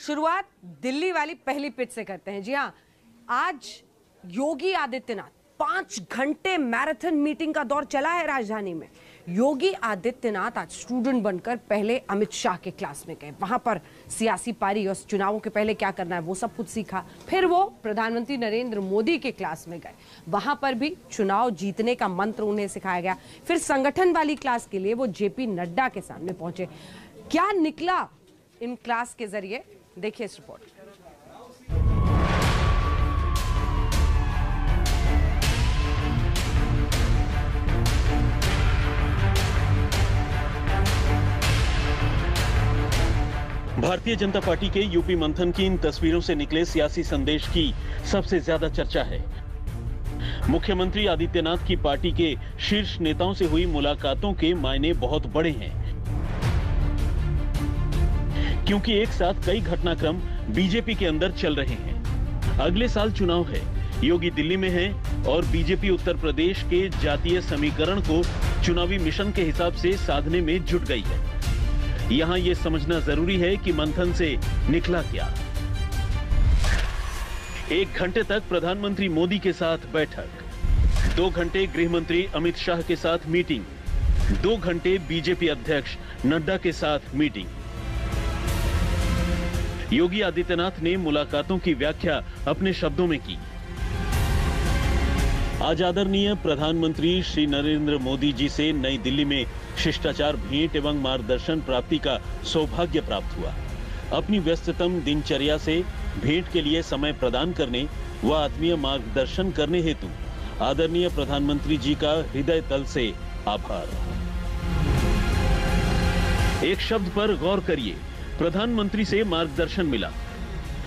शुरुआत दिल्ली वाली पहली पिच से करते हैं। जी हाँ, आज योगी आदित्यनाथ 5 घंटे मैराथन मीटिंग का दौर चला है राजधानी में। योगी आदित्यनाथ आज स्टूडेंट बनकर पहले अमित शाह के क्लास में गए, वहां पर सियासी पारी और चुनावों के पहले क्या करना है वो सब कुछ सीखा। फिर वो प्रधानमंत्री नरेंद्र मोदी के क्लास में गए, वहां पर भी चुनाव जीतने का मंत्र उन्हें सिखाया गया। फिर संगठन वाली क्लास के लिए वो जेपी नड्डा के सामने पहुंचे। क्या निकला इन क्लास के जरिए, देखिए इस रिपोर्ट। भारतीय जनता पार्टी के यूपी मंथन की इन तस्वीरों से निकले सियासी संदेश की सबसे ज्यादा चर्चा है। मुख्यमंत्री आदित्यनाथ की पार्टी के शीर्ष नेताओं से हुई मुलाकातों के मायने बहुत बड़े हैं, क्योंकि एक साथ कई घटनाक्रम बीजेपी के अंदर चल रहे हैं। अगले साल चुनाव है, योगी दिल्ली में हैं और बीजेपी उत्तर प्रदेश के जातीय समीकरण को चुनावी मिशन के हिसाब से साधने में जुट गई है। यहां यह समझना जरूरी है कि मंथन से निकला क्या। 1 घंटे तक प्रधानमंत्री मोदी के साथ बैठक, 2 घंटे गृह मंत्री अमित शाह के साथ मीटिंग, 2 घंटे बीजेपी अध्यक्ष नड्डा के साथ मीटिंग। योगी आदित्यनाथ ने मुलाकातों की व्याख्या अपने शब्दों में की। आज आदरणीय प्रधानमंत्री श्री नरेंद्र मोदी जी से नई दिल्ली में शिष्टाचार भेंट एवं मार्गदर्शन प्राप्ति का सौभाग्य प्राप्त हुआ। अपनी व्यस्ततम दिनचर्या से भेंट के लिए समय प्रदान करने व आत्मीय मार्गदर्शन करने हेतु आदरणीय प्रधानमंत्री जी का हृदय तल से आभार। एक शब्द पर गौर करिए, प्रधानमंत्री से मार्गदर्शन मिला।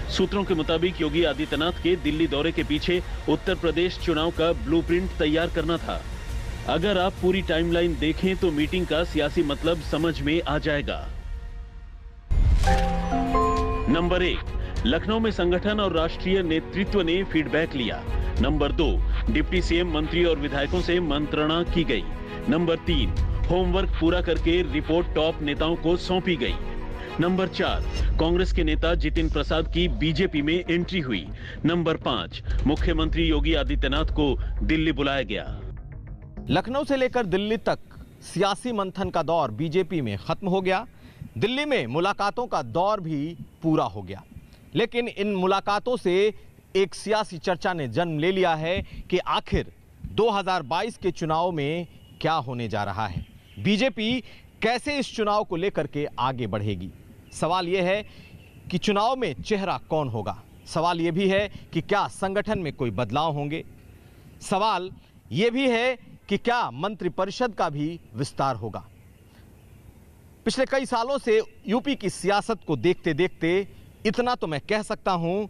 सूत्रों के मुताबिक योगी आदित्यनाथ के दिल्ली दौरे के पीछे उत्तर प्रदेश चुनाव का ब्लूप्रिंट तैयार करना था। अगर आप पूरी टाइमलाइन देखें तो मीटिंग का सियासी मतलब समझ में आ जाएगा। नंबर 1, लखनऊ में संगठन और राष्ट्रीय नेतृत्व ने फीडबैक लिया। नंबर 2, डिप्टी सीएम, मंत्री और विधायकों से मंत्रणा की गई। नंबर 3, होमवर्क पूरा करके रिपोर्ट टॉप नेताओं को सौंपी गई। नंबर 4, कांग्रेस के नेता जितिन प्रसाद की बीजेपी में एंट्री हुई। नंबर 5, मुख्यमंत्री योगी आदित्यनाथ को दिल्ली बुलाया गया। लखनऊ से लेकर दिल्ली तक सियासी मंथन का दौर बीजेपी में खत्म हो गया। दिल्ली में मुलाकातों का दौर भी पूरा हो गया, लेकिन इन मुलाकातों से एक सियासी चर्चा ने जन्म ले लिया है कि आखिर 2022 के चुनाव में क्या होने जा रहा है। बीजेपी कैसे इस चुनाव को लेकर के आगे बढ़ेगी। सवाल यह है कि चुनाव में चेहरा कौन होगा। सवाल यह भी है कि क्या संगठन में कोई बदलाव होंगे। सवाल यह भी है कि क्या मंत्रिपरिषद का भी विस्तार होगा। पिछले कई सालों से यूपी की सियासत को देखते देखते इतना तो मैं कह सकता हूं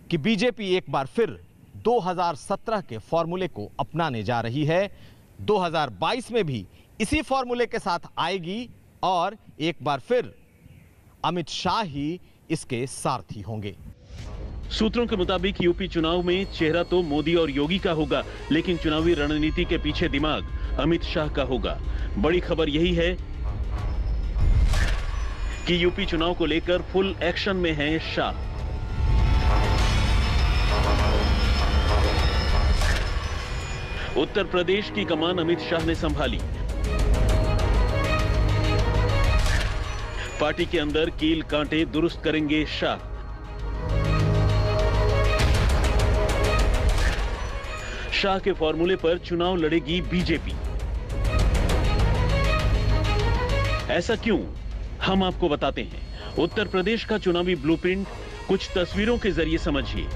कि बीजेपी एक बार फिर 2017 के फॉर्मूले को अपनाने जा रही है। 2022 में भी इसी फॉर्मूले के साथ आएगी और एक बार फिर अमित शाह ही इसके सारथी होंगे। सूत्रों के मुताबिक यूपी चुनाव में चेहरा तो मोदी और योगी का होगा, लेकिन चुनावी रणनीति के पीछे दिमाग अमित शाह का होगा। बड़ी खबर यही है कि यूपी चुनाव को लेकर फुल एक्शन में हैं शाह। उत्तर प्रदेश की कमान अमित शाह ने संभाली। पार्टी के अंदर कील कांटे दुरुस्त करेंगे शाह। शाह के फॉर्मूले पर चुनाव लड़ेगी बीजेपी। ऐसा क्यों, हम आपको बताते हैं। उत्तर प्रदेश का चुनावी ब्लूप्रिंट कुछ तस्वीरों के जरिए समझिए।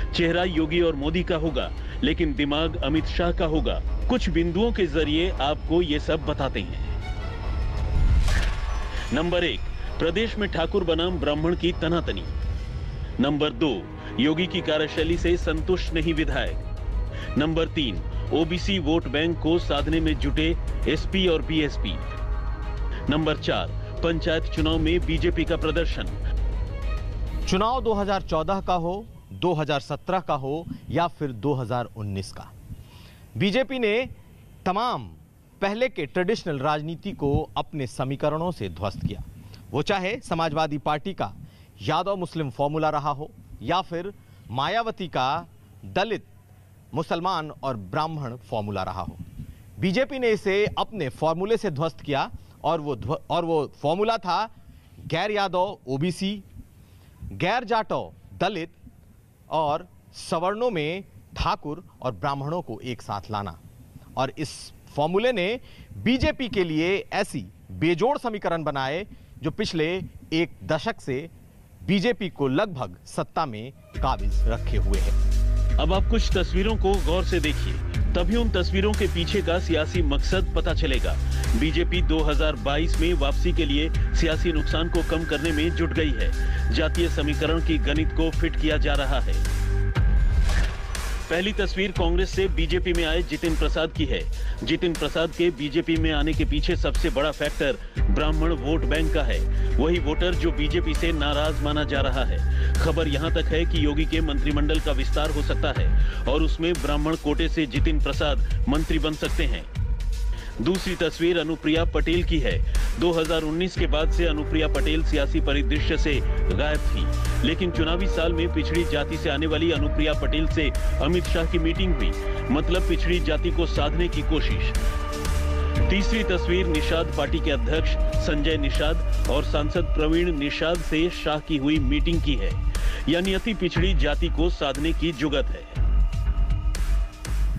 चेहरा योगी और मोदी का होगा, लेकिन दिमाग अमित शाह का होगा। कुछ बिंदुओं के जरिए आपको यह सब बताते हैं। नंबर 1, प्रदेश में ठाकुर बनाम ब्राह्मण की तनातनी। नंबर 2, योगी की कार्यशैली से संतुष्ट नहीं विधायक। नंबर 3, ओबीसी वोट बैंक को साधने में जुटे एसपी और बीएसपी। नंबर 4, पंचायत चुनाव में बीजेपी का प्रदर्शन। चुनाव 2014 का हो, 2017 का हो या फिर 2019 का, बीजेपी ने तमाम पहले के ट्रेडिशनल राजनीति को अपने समीकरणों से ध्वस्त किया। वो चाहे समाजवादी पार्टी का यादव मुस्लिम फॉर्मूला रहा हो या फिर मायावती का दलित, मुसलमान और ब्राह्मण फॉर्मूला रहा हो। बीजेपी ने इसे अपने फॉर्मूले से ध्वस्त किया और वो फॉर्मूला था गैर यादव ओबीसी, गैर जाटव दलित और सवर्णों में ठाकुर और ब्राह्मणों को एक साथ लाना। और इस फॉर्मूले ने बीजेपी के लिए ऐसी बेजोड़ समीकरण बनाए जो पिछले एक दशक से बीजेपी को लगभग सत्ता में काबिज रखे हुए हैं। अब आप कुछ तस्वीरों को गौर से देखिए, तभी उन तस्वीरों के पीछे का सियासी मकसद पता चलेगा। बीजेपी 2022 में वापसी के लिए सियासी नुकसान को कम करने में जुट गई है। जातीय समीकरण की गणित को फिट किया जा रहा है। पहली तस्वीर कांग्रेस से बीजेपी में आए जितिन प्रसाद की है। जितिन प्रसाद के बीजेपी में आने के पीछे सबसे बड़ा फैक्टर ब्राह्मण वोट बैंक का है। वही वोटर जो बीजेपी से नाराज माना जा रहा है। खबर यहां तक है कि योगी के मंत्रिमंडल का विस्तार हो सकता है और उसमें ब्राह्मण कोटे से जितिन प्रसाद मंत्री बन सकते हैं। दूसरी तस्वीर अनुप्रिया पटेल की है। 2019 के बाद से अनुप्रिया पटेल सियासी परिदृश्य से गायब थी, लेकिन चुनावी साल में पिछड़ी जाति से आने वाली अनुप्रिया पटेल से अमित शाह की मीटिंग हुई, मतलब पिछड़ी जाति को साधने की कोशिश। तीसरी तस्वीर निषाद पार्टी के अध्यक्ष संजय निषाद और सांसद प्रवीण निषाद से शाह की हुई मीटिंग की है, यानी अति पिछड़ी जाति को साधने की जुगत है।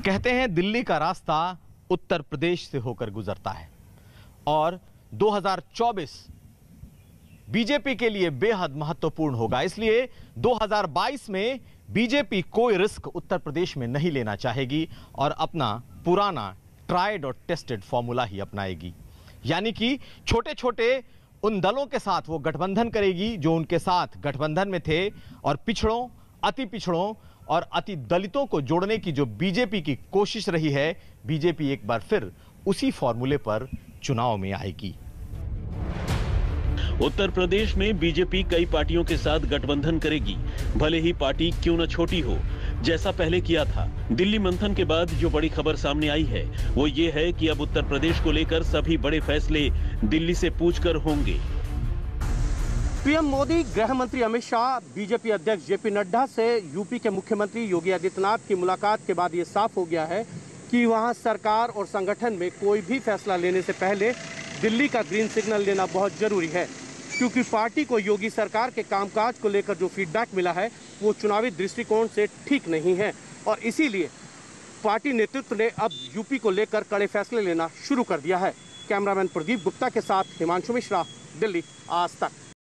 कहते हैं दिल्ली का रास्ता उत्तर प्रदेश से होकर गुजरता है और 2024 बीजेपी के लिए बेहद महत्वपूर्ण होगा। इसलिए 2022 में बीजेपी कोई रिस्क उत्तर प्रदेश में नहीं लेना चाहेगी और अपना पुराना ट्राइड और टेस्टेड फॉर्मूला ही अपनाएगी, यानी कि छोटे छोटे उन दलों के साथ वो गठबंधन करेगी जो उनके साथ गठबंधन में थे और पिछड़ों, अति पिछड़ों और अति दलितों को जोड़ने की जो बीजेपी की कोशिश रही है, बीजेपी एक बार फिर उसी फॉर्मूले पर चुनाव में आएगी। उत्तर प्रदेश में बीजेपी कई पार्टियों के साथ गठबंधन करेगी, भले ही पार्टी क्यों न छोटी हो, जैसा पहले किया था। दिल्ली मंथन के बाद जो बड़ी खबर सामने आई है वो ये है कि अब उत्तर प्रदेश को लेकर सभी बड़े फैसले दिल्ली से पूछकर होंगे। पीएम मोदी, गृह मंत्री अमित शाह, बीजेपी अध्यक्ष जेपी नड्डा से यूपी के मुख्यमंत्री योगी आदित्यनाथ की मुलाकात के बाद ये साफ हो गया है कि वहां सरकार और संगठन में कोई भी फैसला लेने से पहले दिल्ली का ग्रीन सिग्नल लेना बहुत जरूरी है, क्योंकि पार्टी को योगी सरकार के कामकाज को लेकर जो फीडबैक मिला है वो चुनावी दृष्टिकोण से ठीक नहीं है और इसीलिए पार्टी नेतृत्व ने अब यूपी को लेकर कड़े फैसले लेना शुरू कर दिया है। कैमरामैन प्रदीप गुप्ता के साथ हिमांशु मिश्रा, दिल्ली, आज तक।